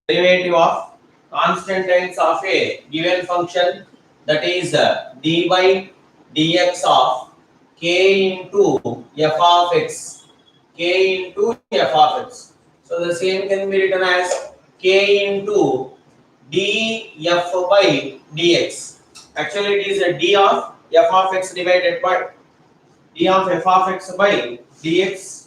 Derivative of constant times of a given function, that is dy dx of k into f of x, k into f of x. So the same can be written as k into df by dx. Actually it is a d of f of x divided by d of f of x by dx.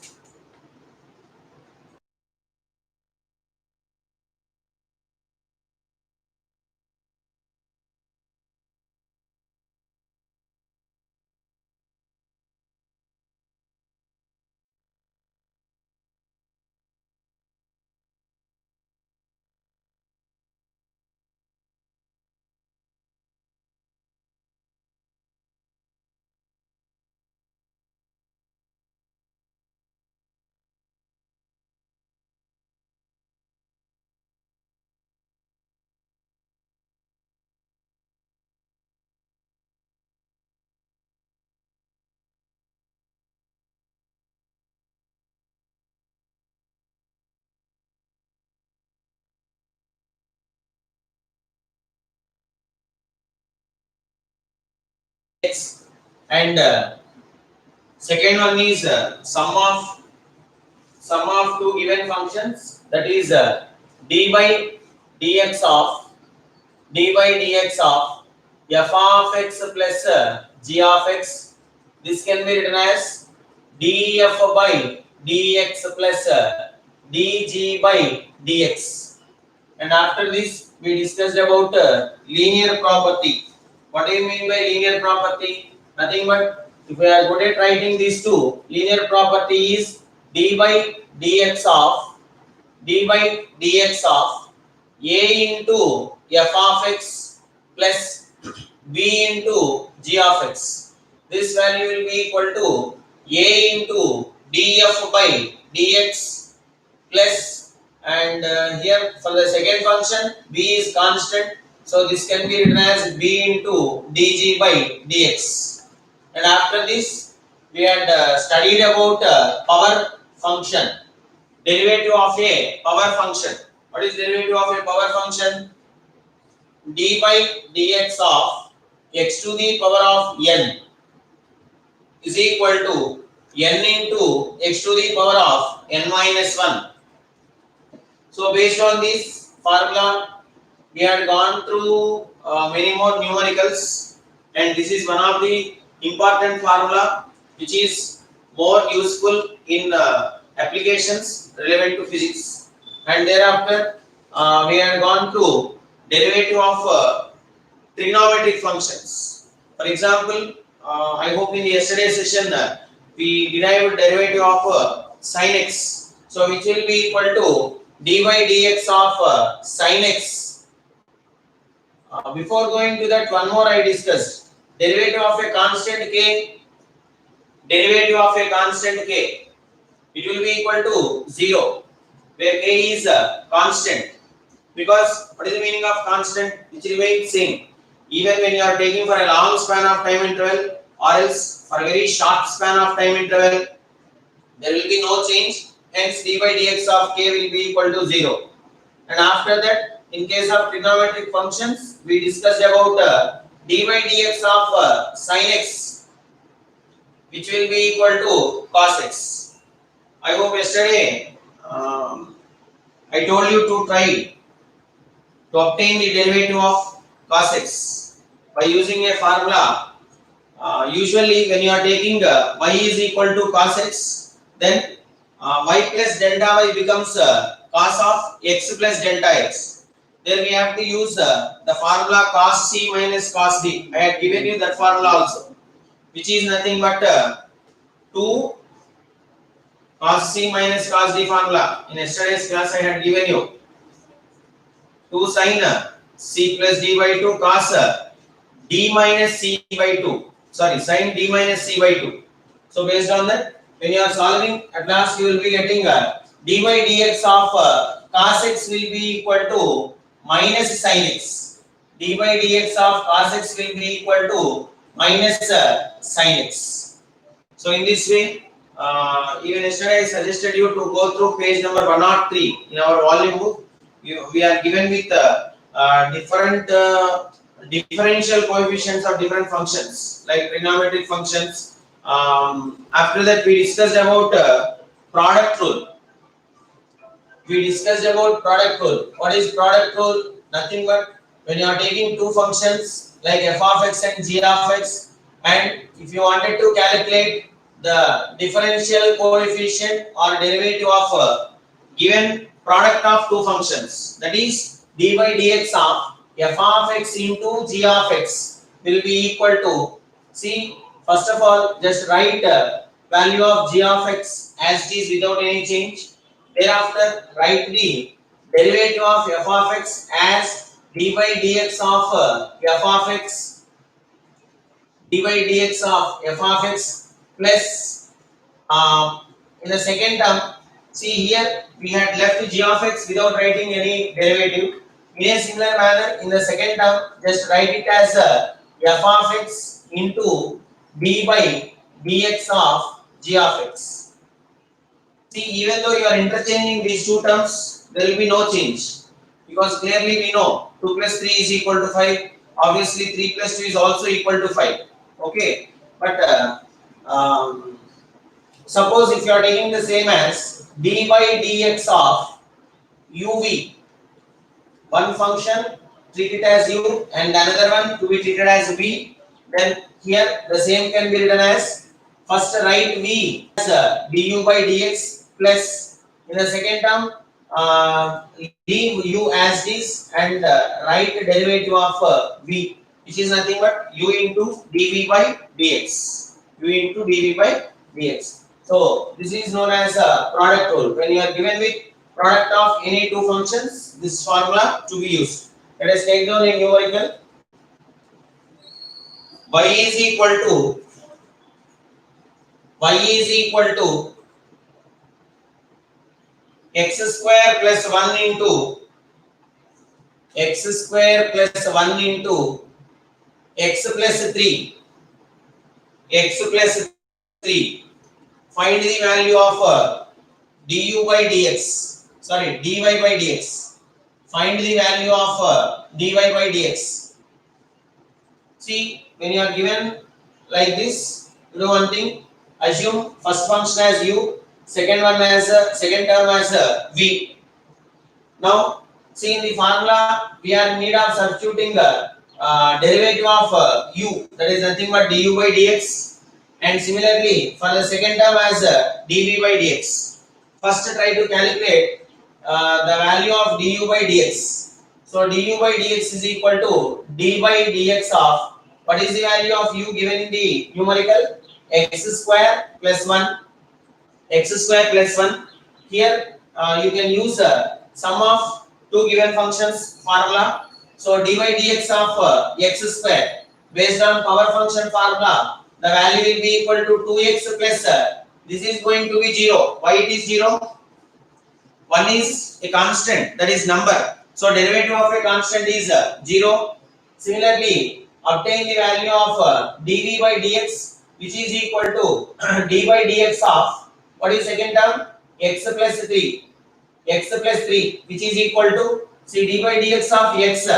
And second one is sum of two given functions, that is d by dx of f of x plus g of x. This can be written as df by dx plus dg by dx. And after this we discussed about linear property. What do you mean by linear property? Nothing but, if we are good at writing these two, linear property is d by dx of a into f of x plus b into g of x. This value will be equal to a into df by dx plus, and here for the second function b is constant, so this can be written as b into dg by dx. And after this we had studied about power function, derivative of a power function. What is derivative of a power function? D by dx of x to the power of n is equal to n into x to the power of n minus 1. So based on this formula, we had gone through many more numericals, and this is one of the important formula which is more useful in applications relevant to physics. And thereafter, we had gone through derivative of trigonometric functions. For example, I hope in the yesterday session we derived derivative of sin x. So which will be equal to d by dx of sin x. Before going to that, one more I discussed. Derivative of a constant k. Derivative of a constant k. It will be equal to 0, where k is constant. Because what is the meaning of constant? Which remains same. Even when you are taking for a long span of time interval, or else for a very short span of time interval, there will be no change. Hence, d by dx of k will be equal to 0. And after that, in case of trigonometric functions, we discussed about d by dx of sin x, which will be equal to cos x. I hope yesterday I told you to try to obtain the derivative of cos x by using a formula. Usually when you are taking y is equal to cos x, then y plus delta y becomes cos of x plus delta x. Then we have to use the formula cos c minus cos d. I had given you that formula also, which is nothing but 2 cos c minus cos d formula. In yesterday's class I had given you 2 sin c plus d by 2 cos d minus c by 2. sorry, sin d minus c by 2. So based on that, when you are solving, at last you will be getting dy dx of cos x will be equal to minus sin x. Dy dx of cos x will be equal to minus sin x. So in this way, even yesterday I suggested you to go through page number 103 in our volume book. We are given with different differential coefficients of different functions like trigonometric functions. After that, we discussed about product rule. What is product rule? Nothing but when you are taking two functions like f of x and g of x, and if you wanted to calculate the differential coefficient or derivative of a given product of two functions, that is dy dx of f of x into g of x will be equal to, see, first of all just write value of g of x as it is without any change. Thereafter, write the derivative of f of x as dy dx of f of x, dy dx of f of x plus in the second term. See here, we had left g of x without writing any derivative. In a similar manner, in the second term, just write it as f of x into d by dx of g of x. See, even though you are interchanging these two terms, there will be no change because clearly we know 2 plus 3 is equal to 5. Obviously, 3 plus 2 is also equal to 5. Okay, but suppose if you are taking the same as d by dx of uv, one function treat it as u and another one to be treated as v, then here the same can be written as, first write v as du by dx plus in the second term leave u as this and write derivative of v, which is nothing but u into dv by dx. U into dv by dx. So this is known as a product rule. When you are given with product of any two functions, this formula to be used. Let us take down a numerical. y is equal to x square plus 1 into x plus 3. Find the value of du by dx. Sorry, dy by dx. Find the value of dy by dx. See, when you are given like this, do one thing. Assume first function as u, second term as v. Now, see in the formula, we are in need of substituting the derivative of u, that is nothing but du by dx, and similarly for the second term as dv by dx. First, try to calculate the value of du by dx. So, du by dx is equal to d by dx of, what is the value of u given in the numerical? X square plus 1. Here you can use sum of two given functions formula. So dy dx of x square based on power function formula, the value will be equal to 2x plus this is going to be 0. Why it is 0? 1 is a constant, that is number. So derivative of a constant is 0. Similarly, obtain the value of dv by dx, which is equal to d by dx of, what is second term? X plus 3, which is equal to, see, d by dx of x.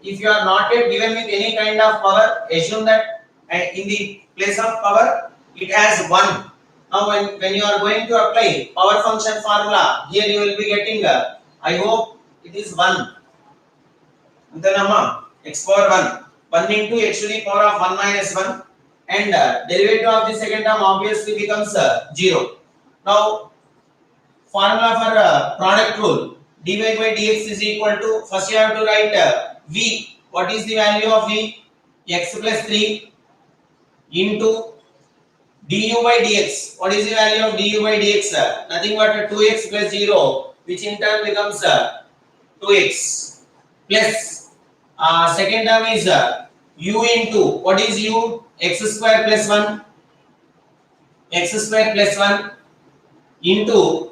If you are not yet given with any kind of power, assume that in the place of power it has 1. Now when you are going to apply power function formula, here you will be getting I hope it is 1. X power 1 into x to the power of 1 minus 1, and derivative of the second term obviously becomes 0. Now formula for product rule, dy by dx is equal to, first you have to write v. What is the value of v? X plus 3 into du by dx. What is the value of du by dx? Nothing but 2x plus 0, which in turn becomes 2x plus second term is u into what is u? X square plus 1, x square plus 1 into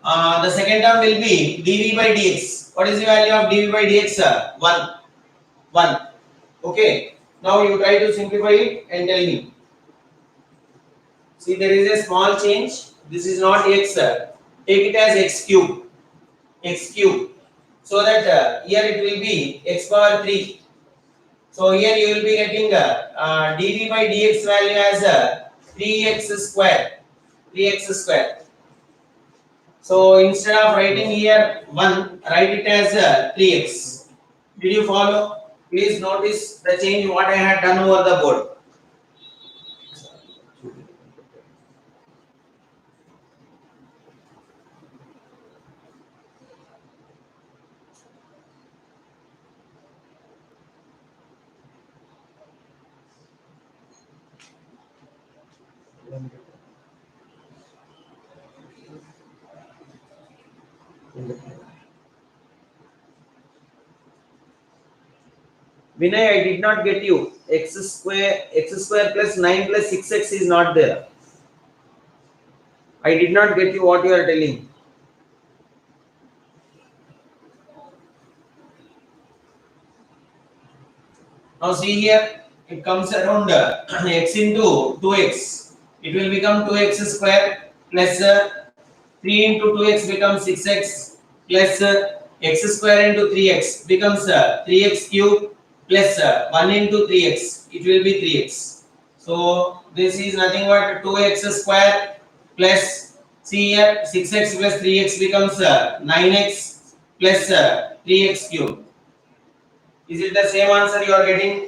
the second term will be dv by dx. What is the value of dv by dx? 1. 1. Okay. Now you try to simplify it and tell me. See, there is a small change. This is not x. Take it as x cube. X cube. So that here it will be x power 3. So here you will be getting dv by dx value as 3x square. 3x square. So instead of writing here 1, write it as 3x. Did you follow? Please notice the change what I had done over the board. Vinay, I did not get you. X square plus 9 plus 6x is not there. I did not get you what you are telling. Now see here, it comes around x into 2x. It will become 2x square plus 3 into 2x becomes 6x plus x square into 3x becomes 3x cube plus 1 into 3x. It will be 3x. So this is nothing but 2x square plus, see here, 6x plus 3x becomes 9x plus 3x cube. Is it the same answer you are getting?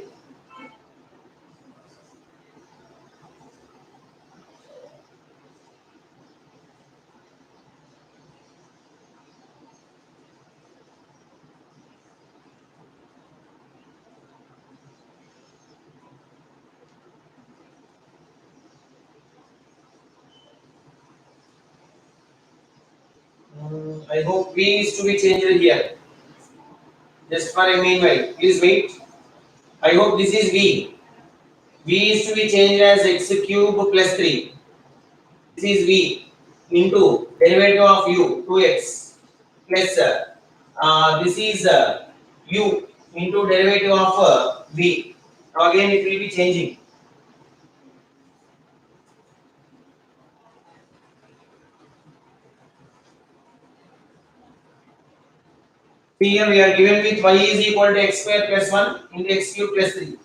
I hope V is to be changed here. Just for a meanwhile, please wait. I hope this is V. V is to be changed as x cube plus 3. This is V into derivative of u 2x plus this is u into derivative of V. Now again it will be changing. Here we are given with y is equal to x square plus 1 into x cube plus 3.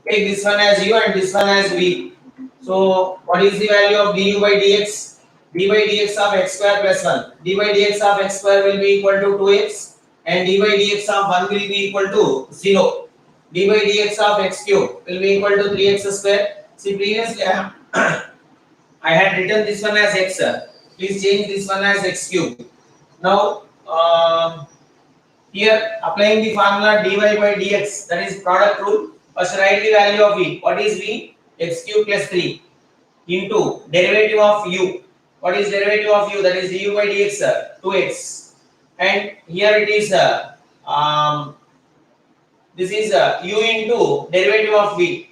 Take this one as u and this one as v. So what is the value of du by dx? d by dx of x square plus 1. d by dx of x square will be equal to 2x and d by dx of 1 will be equal to 0. d by dx of x cube will be equal to 3x square. See, previously I had written this one as x. Please change this one as x cube. Now here applying the formula dy by dx, that is product rule. First write the value of v. What is v? X cube plus 3 into derivative of u. What is derivative of u? That is du by dx, 2x. And here it is this is u into derivative of v.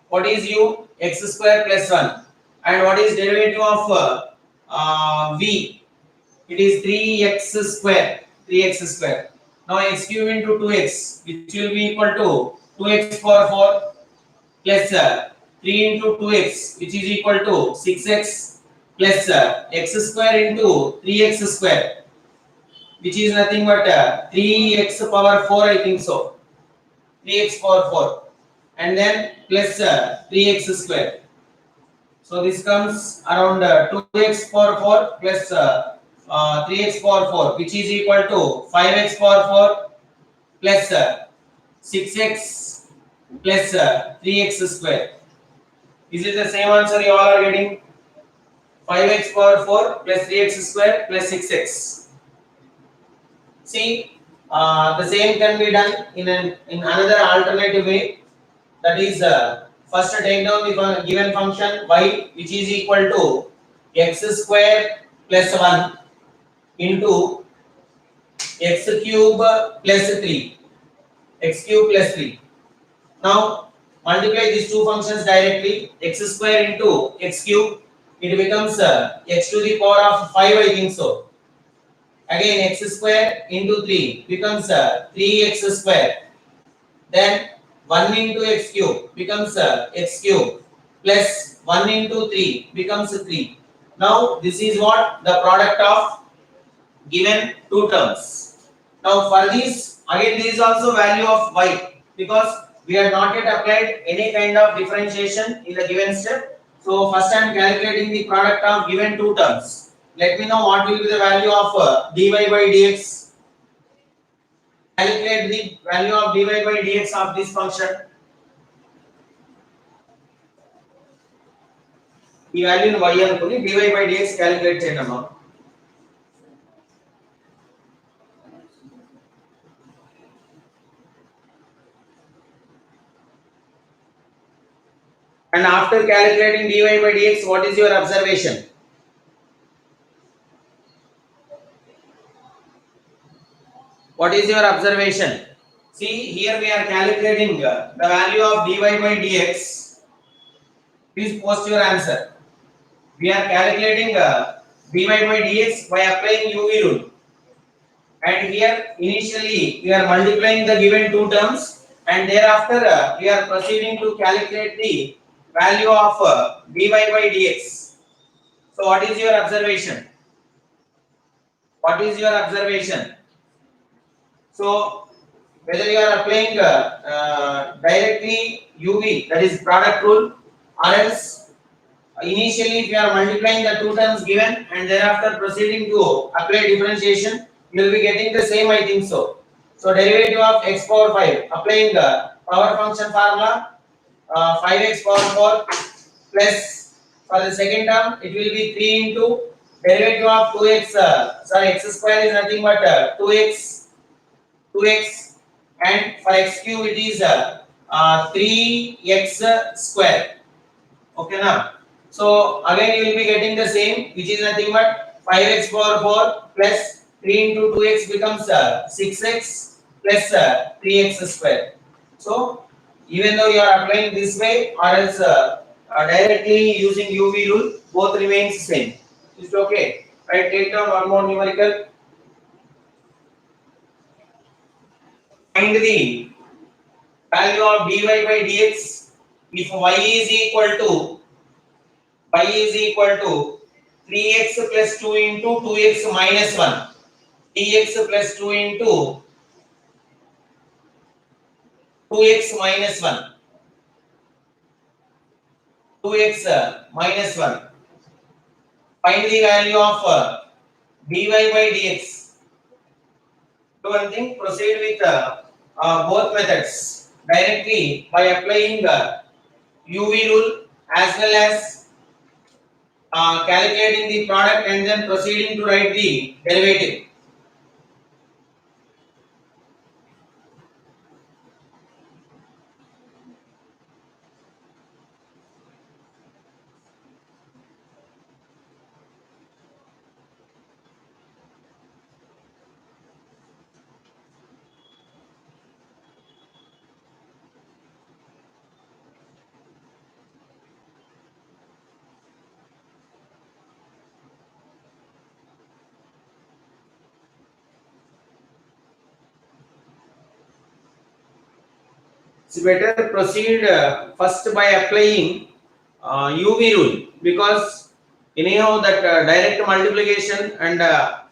What is u? X square plus 1. And what is derivative of v? It is 3x square. 3x square. Now x cube into 2x, which will be equal to 2x power 4 plus 3 into 2x, which is equal to 6x plus x square into 3x square, which is nothing but 3x power 4, I think so. 3x power 4 and then plus 3x square. So this comes around 2x power 4 plus 3x power 4, which is equal to 5x power 4 plus 6x plus 3x square. Is it the same answer you all are getting? 5x power 4 plus 3x square plus 6x. See, the same can be done in another alternative way. That is, first take down the given function y, which is equal to x square plus 1 into x cube plus 3. X cube plus 3. Now multiply these two functions directly. X square into x cube. It becomes x to the power of 5, I think so. Again x square into 3 becomes 3x square. Then 1 into x cube becomes x cube plus 1 into 3 becomes 3. Now this is what the product of given two terms. Now for this, again this is also value of y, because we have not yet applied any kind of differentiation in the given step. So first I am calculating the product of given two terms. Let me know what will be the value of dy by dx. Calculate the value of dy by dx of this function. ఈ వాల్యూని y అనుకుని dy by dx calculate చేయండి అమ్మా. And after calculating dy by dx, what is your observation? What is your observation? See, here we are calculating the value of dy by dx. Please post your answer. We are calculating dy by dx by applying UV rule. And here initially we are multiplying the given two terms, and thereafter we are proceeding to calculate the value of dy by dx. So what is your observation? What is your observation? So whether you are applying directly UV, that is product rule, or else initially if you are multiplying the two terms given and thereafter proceeding to apply differentiation, you will be getting the same, I think so. So derivative of x power 5, applying the power function formula, 5x power 4 plus, for the second term it will be 3 into derivative of 2x, x square is nothing but 2x, and for x cube it is 3x square. Okay now. So again you will be getting the same, which is nothing but 5x power 4 plus 3 into 2x becomes 6x plus 3x square. So even though you are applying this way or else directly using UV rule, both remains same. Is it okay? Right, take down one more numerical. Find the value of dy by dx if y is equal to 3x plus 2 into 2x minus 1, dx plus 2 into 2x minus 1, 2x minus 1. Find the value of dy by dx. Do one thing, proceed with both methods directly by applying UV rule as well as calculating the product and then proceeding to write the derivative. It's better proceed first by applying UV rule, because anyhow that direct multiplication and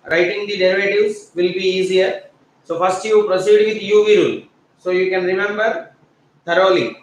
writing the derivatives will be easier. So first you proceed with UV rule, so you can remember thoroughly.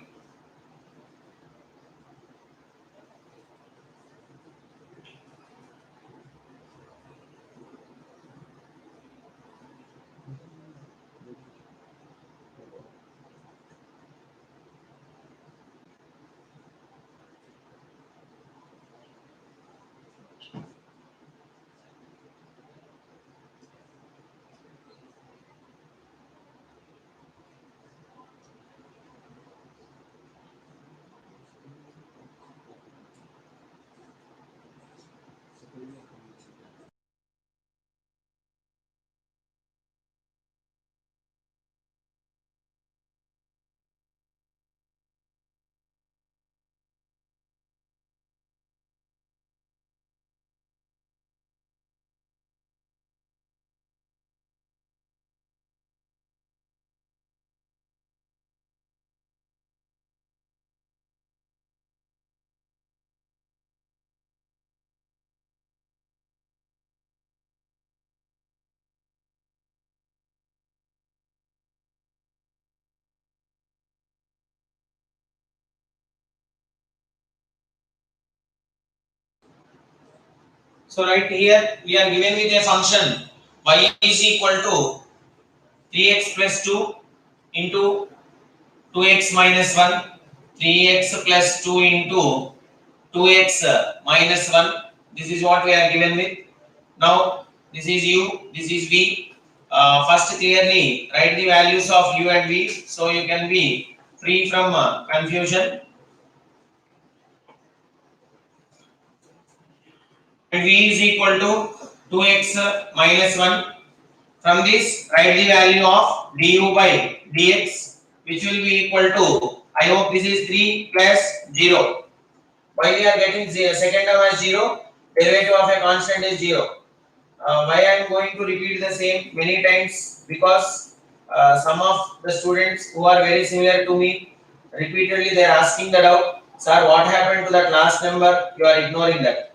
So right here we are given with a function y is equal to 3x plus 2 into 2x minus 1, 3x plus 2 into 2x minus 1. This is what we are given with. Now this is u, this is v. First clearly write the values of u and v so you can be free from confusion. And v is equal to 2x minus 1. From this, write the value of du by dx, which will be equal to, I hope this is 3 plus 0. Why we are getting second term as 0? Derivative of a constant is 0. Why I am going to repeat the same many times? Because some of the students who are very similar to me, repeatedly they are asking the doubt, sir, what happened to that last number? You are ignoring that.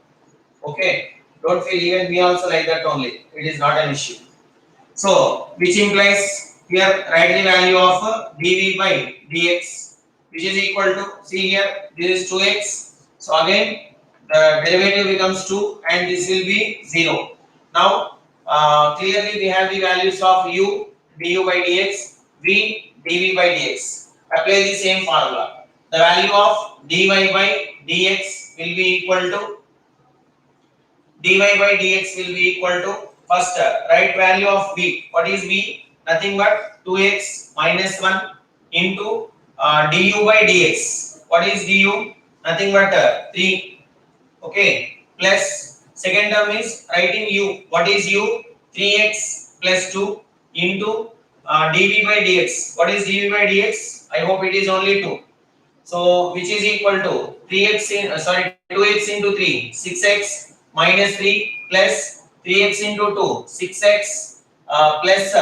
Okay, don't feel, even me also like that only. It is not an issue. So, which implies here write the value of dv by dx, which is equal to, see here, this is 2x. So again, the derivative becomes 2 and this will be 0. Now, clearly we have the values of u du by dx, v dv by dx. Apply the same formula. The value of dy by dx will be equal to, dy by dx will be equal to, first right value of v. What is v? Nothing but 2x minus 1 into du by dx. What is du? Nothing but 3. Okay. Plus second term is writing u. What is u? 3x plus 2 into dv by dx. What is dv by dx? I hope it is only 2. So which is equal to 3x in 2x into 3, 6x minus 3 plus 3x into 2, 6x plus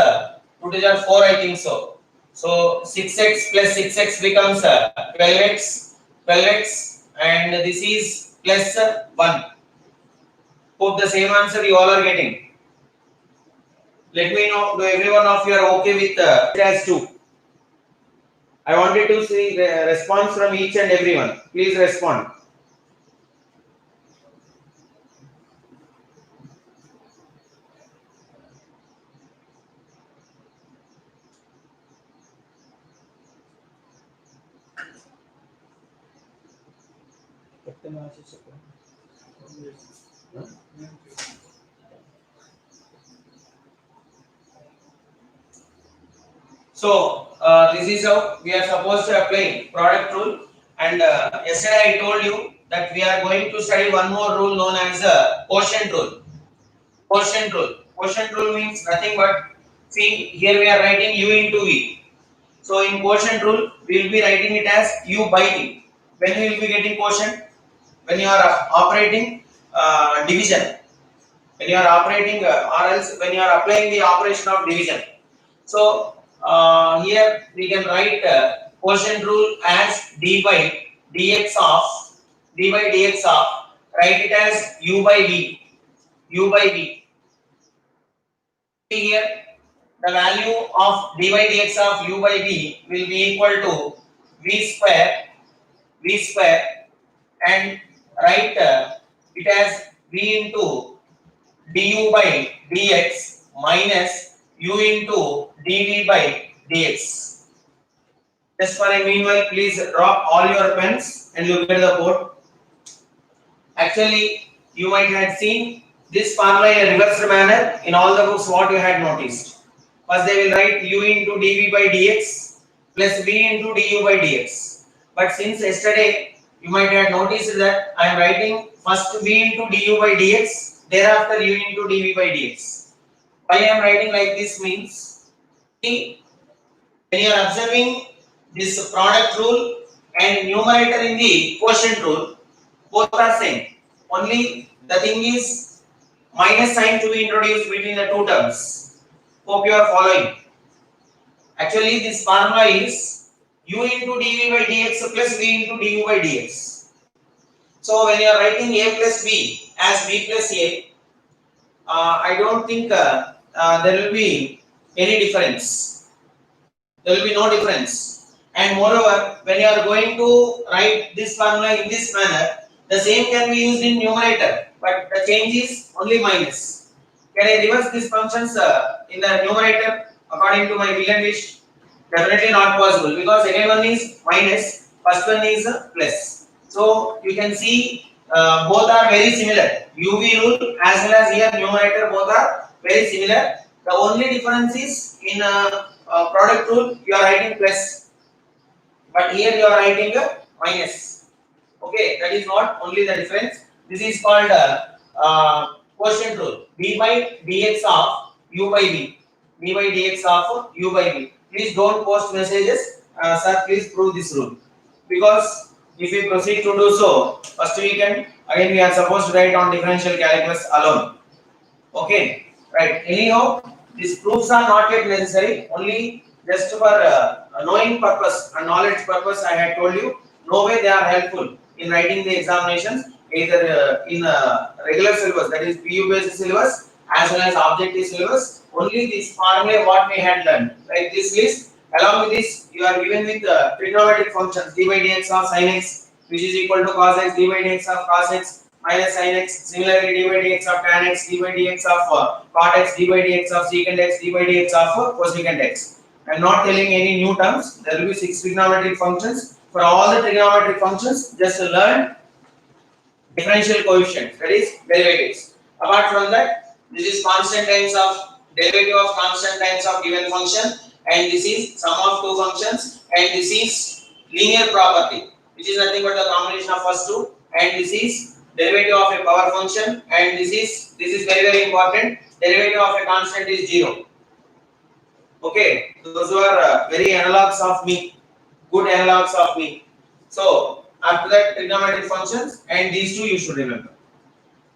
2 to the 4, I think so. So 6x plus 6x becomes 12x, 12x, and this is plus 1. Hope the same answer you all are getting. Let me know, do every one of you are okay with it as 2? I wanted to see the response from each and everyone. Please respond. So this is how we are supposed to apply product rule. And yesterday I told you that we are going to study one more rule known as quotient rule. Quotient rule. Quotient rule means nothing but, see here we are writing u into v. So in quotient rule we will be writing it as u by v. When we will be getting quotient? When you are operating division. When you are operating or else when you are applying the operation of division. So here we can write quotient rule as d by dx of, write it as u by v, u by v. Here the value of d by dx of u by v will be equal to v square, and write it as v into du by dx minus u into dv by dx. Just for a meanwhile, please drop all your pens and look at the board. Actually, you might have seen this formula in a reversed manner in all the books. What you had noticed? First, they will write u into dv by dx plus v into du by dx. But since yesterday, you might have noticed that I am writing first v into du by dx, thereafter u into dv by dx. Why I am writing like this means, when you are observing this product rule and numerator in the quotient rule, both are same. Only the thing is minus sign to be introduced between the two terms. Hope you are following. Actually, this formula is u into dv by dx plus v into du by dx. So when you are writing a plus b as b plus a, I don't think there will be any difference. There will be no difference. And moreover, when you are going to write this formula in this manner, The same can be used in numerator, but the change is only minus. Can I reverse these functions in the numerator according to my will and wish? Definitely not possible, because second one is minus, first one is plus. So you can see both are very similar. UV rule as well as here numerator, both are very similar. The only difference is in product rule you are writing plus, but here you are writing minus. Okay, that is not only the difference. This is called quotient rule. B by dx of u by v. B by dx of u by v. Please don't post messages. Sir, please prove this rule. Because if we proceed to do so, first we can, again we are supposed to write on differential calculus alone. Okay, right. Anyhow, these proofs are not yet necessary. Only just for knowing purpose and knowledge purpose, I had told you. No way they are helpful in writing the examinations, either in regular syllabus, that is PU based syllabus, as well as objective syllabus. Only this formula what we had learned, like this list. Along with this, you are given with trigonometric functions d by dx of sin x, which is equal to cos x, d by dx of cos x minus sin x. Similarly, d by dx of tan x, d by dx of cot x, d by dx of secant x, d by dx of cosecant x. I am not telling any new terms. There will be 6 trigonometric functions. For all the trigonometric functions, just learn differential coefficients, that is derivatives. Apart from that, this is constant times of derivative of constant times of given function, and this is sum of two functions, and this is linear property, which is nothing but the combination of first two, and this is derivative of a power function, and this is very important. Derivative of a constant is 0. Okay, those are very analogs of me, good analogs of me. So after that, trigonometric functions, and these two you should remember.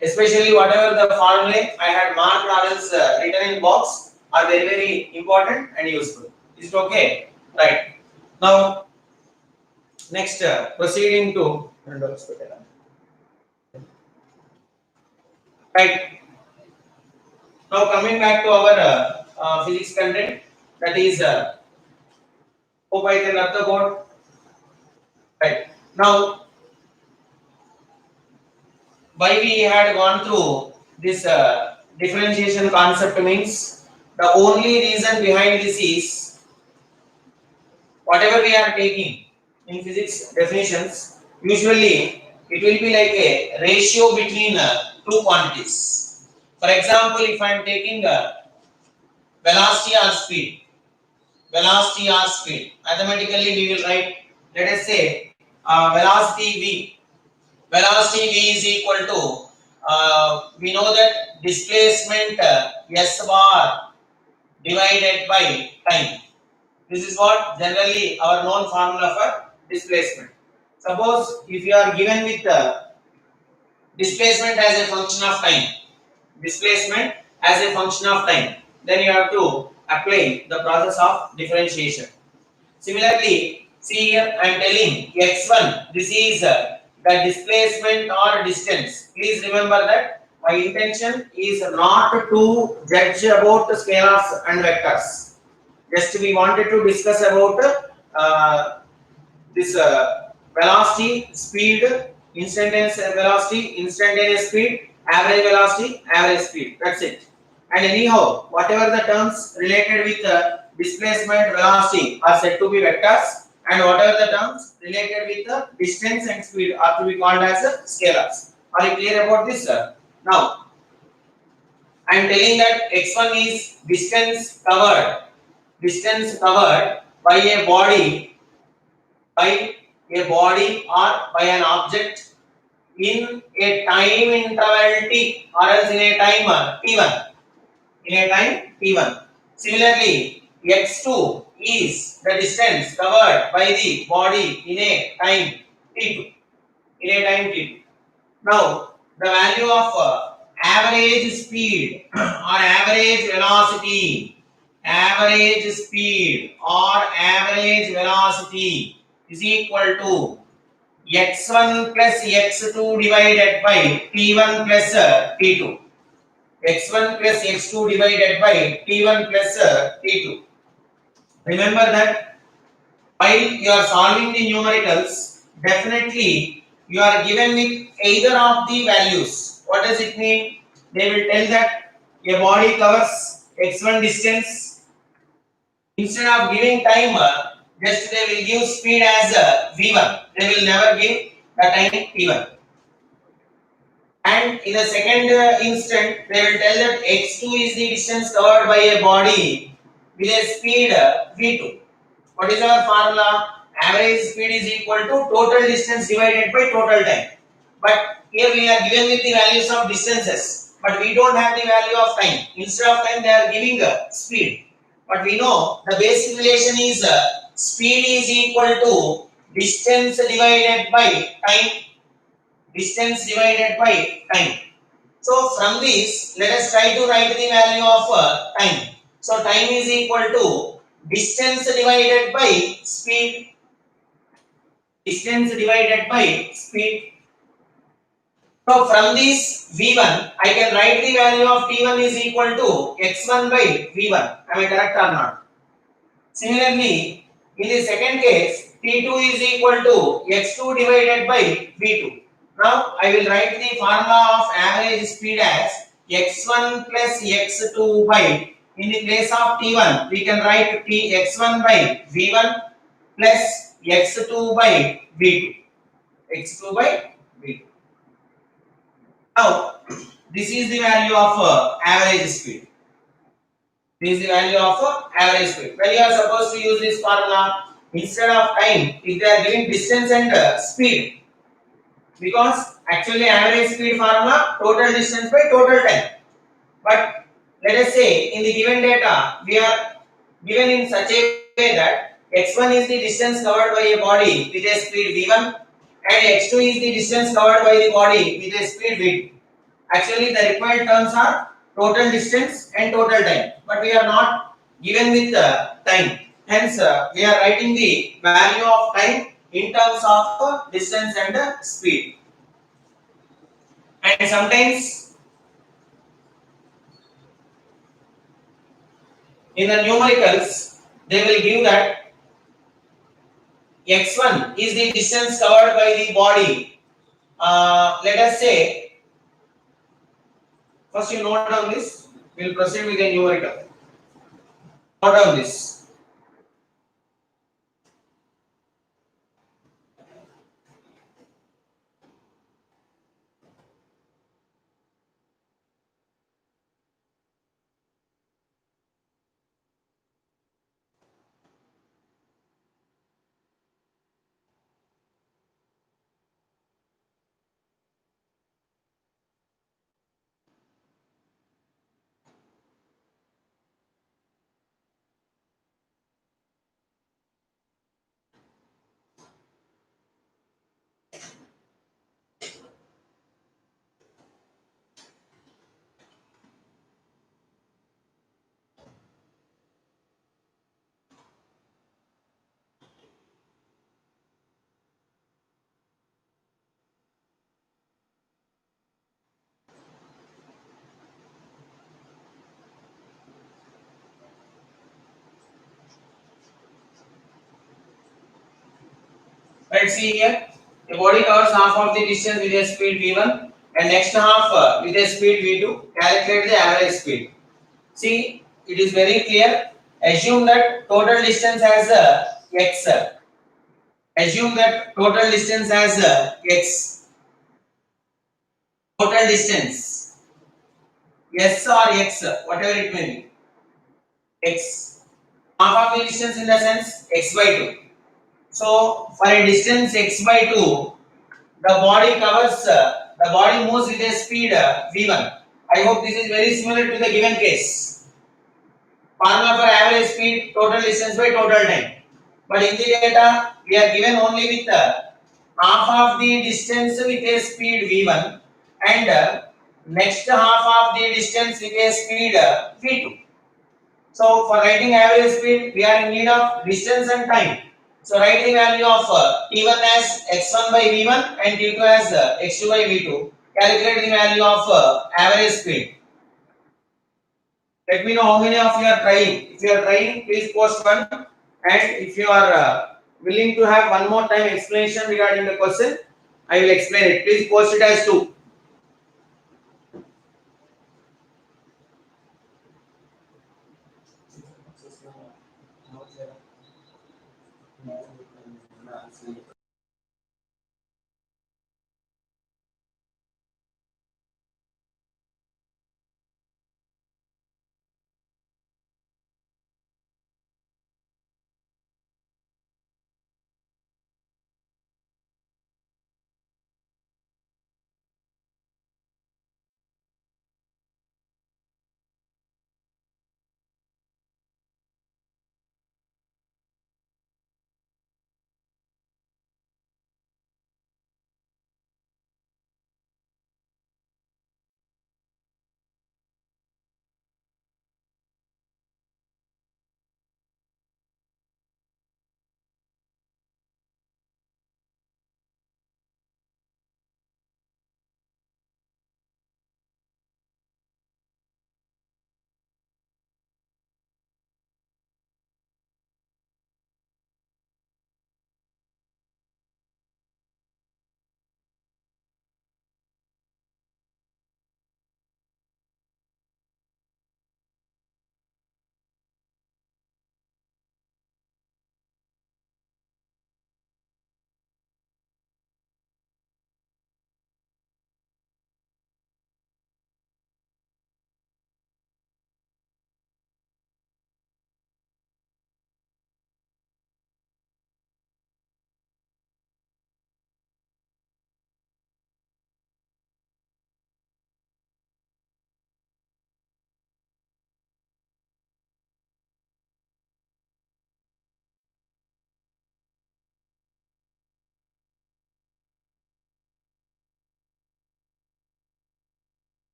Especially whatever the formulae I had marked or else written in box are very important and useful. Is it okay? Right. Now, next proceeding to right. Now coming back to our physics content, that is hope I can rub the board. Right. Now, why we had gone through this differentiation concept means the only reason behind this is whatever we are taking in physics definitions, usually it will be like a ratio between two quantities. For example, if I am taking velocity or speed, mathematically we will write, let us say velocity v. Velocity v is equal to, we know that displacement s bar divided by time. This is what generally our known formula for displacement. Suppose if you are given with displacement as a function of time, then you have to apply the process of differentiation. Similarly, see here I am telling x1, this is the displacement or distance. Please remember that my intention is not to judge about the scalars and vectors. Just we wanted to discuss about this velocity, speed, instantaneous velocity, instantaneous speed, average velocity, average speed. That's it. And anyhow, whatever the terms related with displacement, velocity are said to be vectors, and whatever the terms related with the distance and speed are to be called as scalars. Are you clear about this, sir? Now, I am telling that x1 is distance covered by a body, or by an object in a time interval t, or else in a time t1. Similarly, x2 is the distance covered by the body in a time t2. Now, the value of average speed or average velocity is equal to x1 plus x2 divided by t1 plus t2. x1 plus x2 divided by t1 plus t2. Remember that while you are solving the numericals, definitely you are given with either of the values. What does it mean? They will tell that a body covers x1 distance. Instead of giving time, just they will give speed as v1. They will never give the time t1. And in the second instant, they will tell that x2 is the distance covered by a body with a speed v2. What is our formula? Average speed is equal to total distance divided by total time. But here we are given with the values of distances, but we don't have the value of time. Instead of time, they are giving speed. But we know the basic relation is speed is equal to distance divided by time. Distance divided by time. So from this, let us try to write the value of time. So time is equal to distance divided by speed. Distance divided by speed. So from this V1, I can write the value of T1 is equal to x1 by V1. Am I correct or not? Similarly, in the second case, T2 is equal to x2 divided by V2. Now I will write the formula of average speed as x1 plus x2 by, in the place of T1, we can write x1 by V1 plus x2 by V2. x2 by V2. Now, this is the value of average speed. This is the value of average speed. When you are supposed to use this formula, instead of time, if they are giving distance and speed, because actually average speed formula total distance by total time. But let us say in the given data, we are given in such a way that x1 is the distance covered by a body with a speed v1 and x2 is the distance covered by the body with a speed v2. Actually, the required terms are total distance and total time, but we are not given with time. Hence, we are writing the value of time in terms of distance and speed. And sometimes in the numericals, they will give that x1 is the distance covered by the body. Let us say, first you note down this, we will proceed with the numerical. Note down this. Let's see here. The body covers half of the distance with a speed v1 and next half with a speed v2. Calculate the average speed. See, it is very clear. Assume that total distance as x. Assume that total distance as x. Total distance s or x, whatever it may be. X. Half of the distance in the sense x by 2. So for a distance x by 2, the body moves with a speed v1. I hope this is very similar to the given case. Formula for average speed, total distance by total time. But in the data, we are given only with half of the distance with a speed v1 and next half of the distance with a speed v2. So for writing average speed, we are in need of distance and time. So write the value of T1 as x1 by v1 and T2 as x2 by v2. Calculate the value of average speed. Let me know how many of you are trying. If you are trying, please post one. And if you are willing to have one more time explanation regarding the question, I will explain it. Please post it as 2.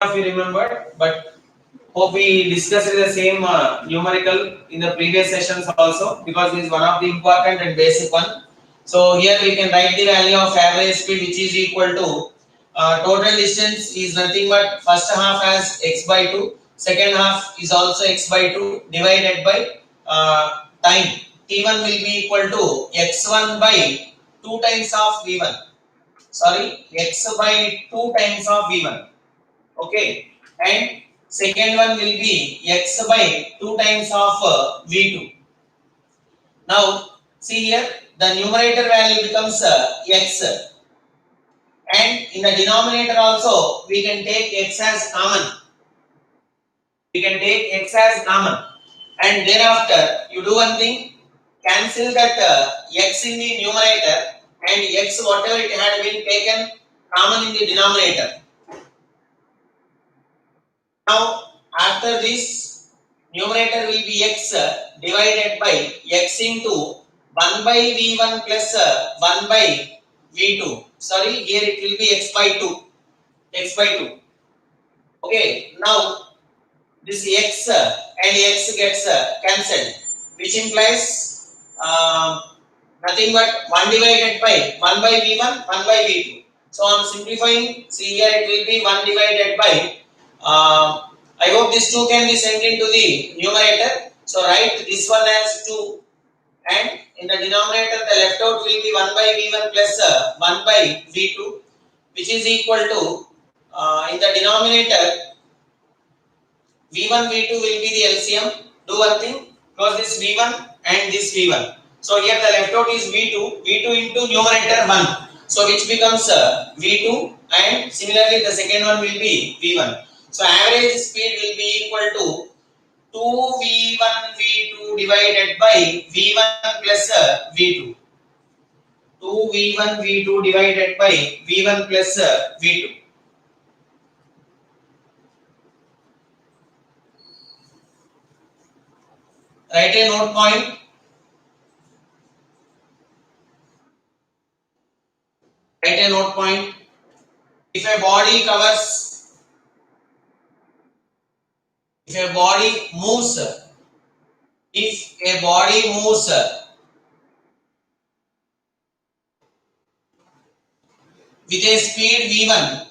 If you remember, but hope we discussed the same numerical in the previous sessions also, because this is one of the important and basic one. So here we can write the value of average speed, which is equal to total distance is nothing but first half as x by 2, second half is also x by 2 divided by time. T1 will be equal to x1 by 2 times of v1. Sorry, x by 2 times of v1. Okay, and second one will be x by 2 times of v2. Now see here, the numerator value becomes x, and in the denominator also we can take x as common. We can take x as common, and thereafter you do one thing, cancel that x in the numerator and x whatever it had been taken common in the denominator. Now, after this, numerator will be x divided by x into 1 by v1 plus 1 by v2. Sorry, here it will be x by 2. X by 2. Okay, now this x and x gets cancelled, which implies nothing but 1 divided by 1 by v1, 1 by v2. So, I am simplifying. See here it will be 1 divided by I hope this 2 can be sent into the numerator. So write this one as 2, and in the denominator the left out will be 1 by v1 plus 1 by v2, which is equal to in the denominator v1 v2 will be the LCM. Do one thing, close this v1 and this v1. So here the left out is v2 into numerator 1. So which becomes v2, and similarly the second one will be v1. So average speed will be equal to 2v1 v2 divided by v1 plus v2. 2v1 v2 divided by v1 plus v2. Write a note point. Write a note point. If a body covers, if a body moves, if a body moves with a speed v1,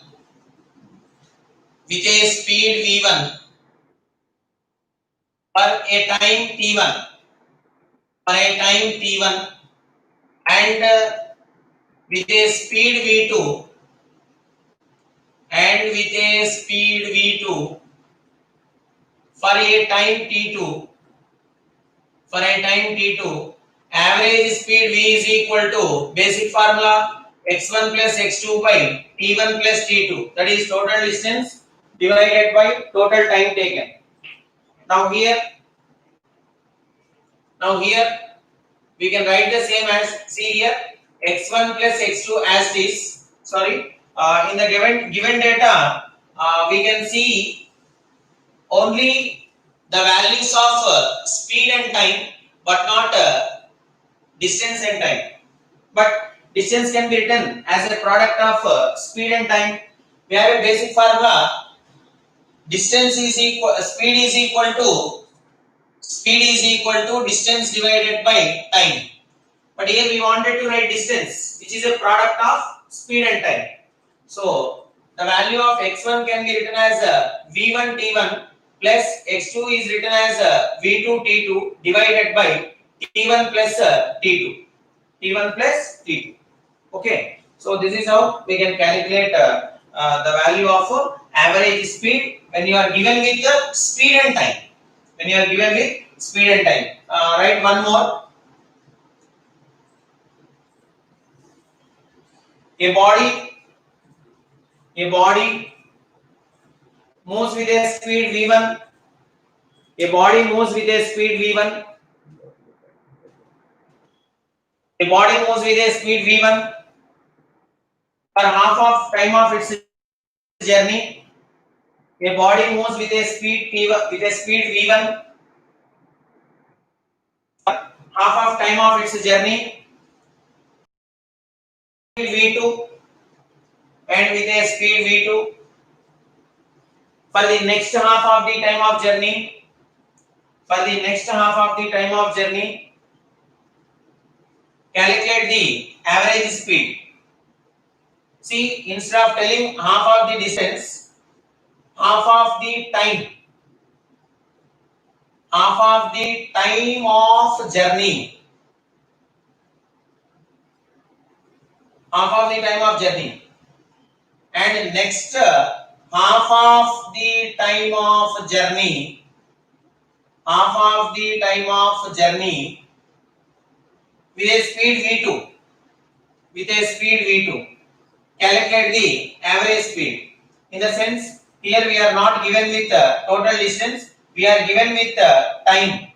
with a speed v1 for a time t1, for a time t1, and with a speed v2, and with a speed v2 for a time t2, for a time t2, average speed v is equal to basic formula x1 plus x2 by t1 plus t2, that is total distance divided by total time taken. Now here we can write the same as, see here, x1 plus x2 as this. Sorry, in the given data, we can see only the values of speed and time, but not distance and time. But distance can be written as a product of speed and time. We have a basic formula. Distance is equal, speed is equal to distance divided by time. But here we wanted to write distance, which is a product of speed and time. So the value of x1 can be written as v1 t1 plus x2 is written as v2 t2 divided by t1 plus t2. T1 plus t2. Okay. So this is how we can calculate the value of average speed when you are given with the speed and time. When you are given with speed and time. Write one more. A body moves with a speed v1. A body moves with a speed v1. A body moves with a speed v1 for half of time of its journey. A body moves with a speed v1 for half of time of its journey. v2 and with a speed v2 for the next half of the time of journey. For the next half of the time of journey, calculate the average speed. See, instead of telling half of the distance, half of the time of journey, half of the time of journey, and next half of the time of journey, with a speed v2, calculate the average speed. In the sense, here we are not given with total distance, we are given with time.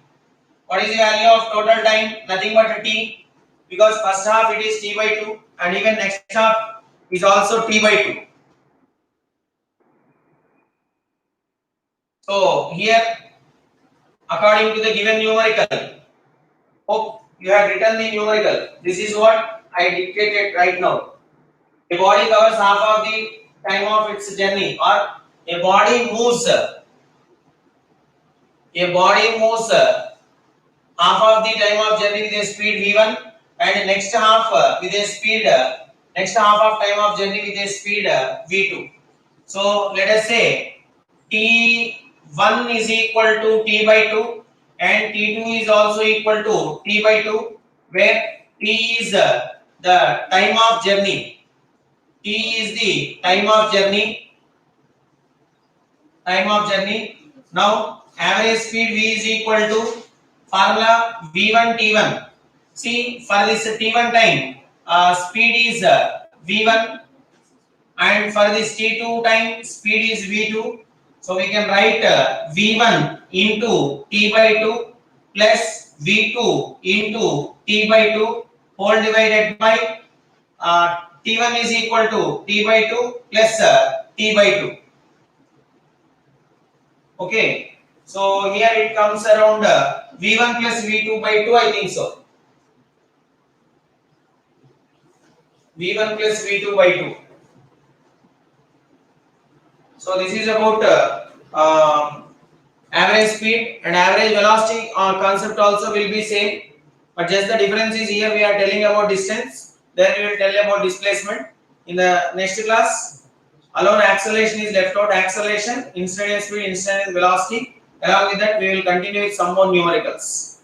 What is the value of total time? Nothing but t, because first half it is t by 2 and even next half is also t by 2. So here, according to the given numerical, hope you have written the numerical. This is what I dictated right now. A body covers half of the time of its journey, or a body moves half of the time of journey with a speed v1 and next half with a speed next half of time of journey with a speed v2. So let us say t1 is equal to t by 2 and t2 is also equal to t by 2, where t is the time of journey. T is the time of journey. Now average speed v is equal to formula v1 t1. See, for this t1 time, speed is v1, and for this t2 time, speed is v2. So we can write v1 into t by 2 plus v2 into t by 2 whole divided by T1 is equal to T by 2 plus T by 2. Okay, so here it comes around V1 plus V2 by 2, I think so. V1 plus V2 by 2. So this is about average speed and average velocity concept also will be same, but just the difference is here we are telling about distance, then we will tell about displacement. In the next class, alone acceleration is left out, acceleration, instantaneous speed, instantaneous velocity. Along with that, we will continue with some more numericals.